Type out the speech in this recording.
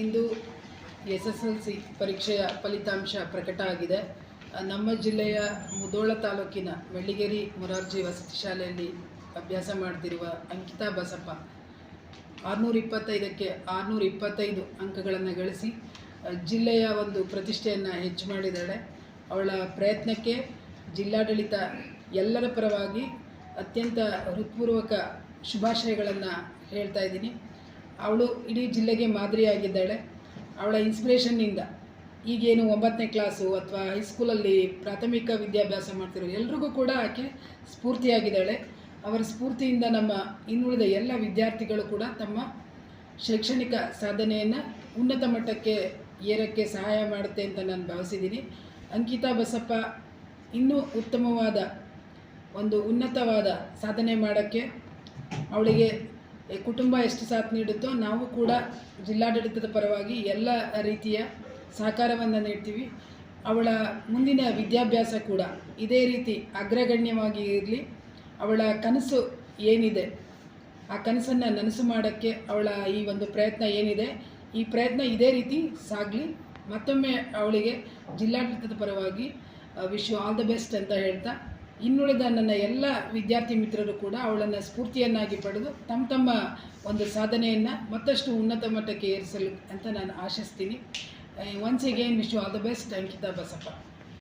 ಇಂದು SSLC ಪರೀಕ್ಷೆಯ ಫಲಿತಾಂಶ ಪ್ರಕಟ ಆಗಿದೆ. ನಮ್ಮ ಜಿಲ್ಲೆಯ ಮುಧೋಳ ತಾಲೂಕಿನ ಮೆಳ್ಳಿಗೇರಿ ಮೊರಾರ್ಜಿ ವಸತಿ ಶಾಲೆಯಲ್ಲಿ ಅಭ್ಯಾಸ ಮಾಡ್ತಿರುವ ಅಂಕಿತಾ ಬಸಪ್ಪ 625ಕ್ಕೆ 625 ಅಂಕಗಳನ್ನು ಗಳಿಸಿ ಜಿಲ್ಲೆಯ ಒಂದು ಪ್ರತಿಷ್ಠೆಯನ್ನು ಹೆಚ್ಚು ಮಾಡಿದ್ದಾಳೆ. ಅವಳ ಪ್ರಯತ್ನಕ್ಕೆ ಜಿಲ್ಲಾಡಳಿತ ಎಲ್ಲರ ಪರವಾಗಿ ಅತ್ಯಂತ ಹೃತ್ಪೂರ್ವಕ ಶುಭಾಶಯಗಳನ್ನು ಹೇಳ್ತಾ ಇದ್ದೀನಿ. ಅವಳು ಇಡೀ ಜಿಲ್ಲೆಗೆ ಮಾದರಿಯಾಗಿದ್ದಾಳೆ. ಅವಳ ಇನ್ಸ್ಪಿರೇಷನ್ನಿಂದ ಈಗೇನು 9ನೇ ಕ್ಲಾಸು ಅಥವಾ ಹೈಸ್ಕೂಲಲ್ಲಿ ಪ್ರಾಥಮಿಕ ವಿದ್ಯಾಭ್ಯಾಸ ಮಾಡ್ತಿರೋ ಎಲ್ರಿಗೂ ಕೂಡ ಆಕೆ ಸ್ಫೂರ್ತಿಯಾಗಿದ್ದಾಳೆ. ಅವರ ಸ್ಫೂರ್ತಿಯಿಂದ ನಮ್ಮ ಇನ್ನುಳಿದ ಎಲ್ಲ ವಿದ್ಯಾರ್ಥಿಗಳು ಕೂಡ ತಮ್ಮ ಶೈಕ್ಷಣಿಕ ಸಾಧನೆಯನ್ನು ಉನ್ನತ ಮಟ್ಟಕ್ಕೆ ಏರಕ್ಕೆ ಸಹಾಯ ಮಾಡುತ್ತೆ ಅಂತ ನಾನು ಭಾವಿಸಿದ್ದೀನಿ. ಅಂಕಿತಾ ಬಸಪ್ಪ ಇನ್ನೂ ಉತ್ತಮವಾದ ಒಂದು ಉನ್ನತವಾದ ಸಾಧನೆ ಮಾಡೋಕ್ಕೆ ಅವಳಿಗೆ ಕುಟುಂಬ ಎಷ್ಟು ಸಾಥ್ ನೀಡುತ್ತೋ ನಾವು ಕೂಡ ಜಿಲ್ಲಾಡಳಿತದ ಪರವಾಗಿ ಎಲ್ಲ ರೀತಿಯ ಸಹಕಾರವನ್ನು ನೀಡ್ತೀವಿ. ಅವಳ ಮುಂದಿನ ವಿದ್ಯಾಭ್ಯಾಸ ಕೂಡ ಇದೇ ರೀತಿ ಅಗ್ರಗಣ್ಯವಾಗಿ ಇರಲಿ. ಅವಳ ಕನಸು ಏನಿದೆ ಆ ಕನಸನ್ನು ನನಸು ಮಾಡೋಕ್ಕೆ ಅವಳ ಈ ಒಂದು ಪ್ರಯತ್ನ ಏನಿದೆ, ಈ ಪ್ರಯತ್ನ ಇದೇ ರೀತಿ ಸಾಗಲಿ. ಮತ್ತೊಮ್ಮೆ ಅವಳಿಗೆ ಜಿಲ್ಲಾಡಳಿತದ ಪರವಾಗಿ wish you all the best ಅಂತ ಹೇಳ್ತಾ, ಇನ್ನುಳಿದ ನನ್ನ ಎಲ್ಲ ವಿದ್ಯಾರ್ಥಿ ಮಿತ್ರರು ಕೂಡ ಅವಳನ್ನು ಸ್ಫೂರ್ತಿಯನ್ನಾಗಿ ಪಡೆದು ತಮ್ಮ ಒಂದು ಸಾಧನೆಯನ್ನು ಮತ್ತಷ್ಟು ಉನ್ನತ ಮಟ್ಟಕ್ಕೆ ಏರಿಸಲು ಅಂತ ನಾನು ಆಶಿಸ್ತೀನಿ. Once again wish you all the best Ankita Basappa.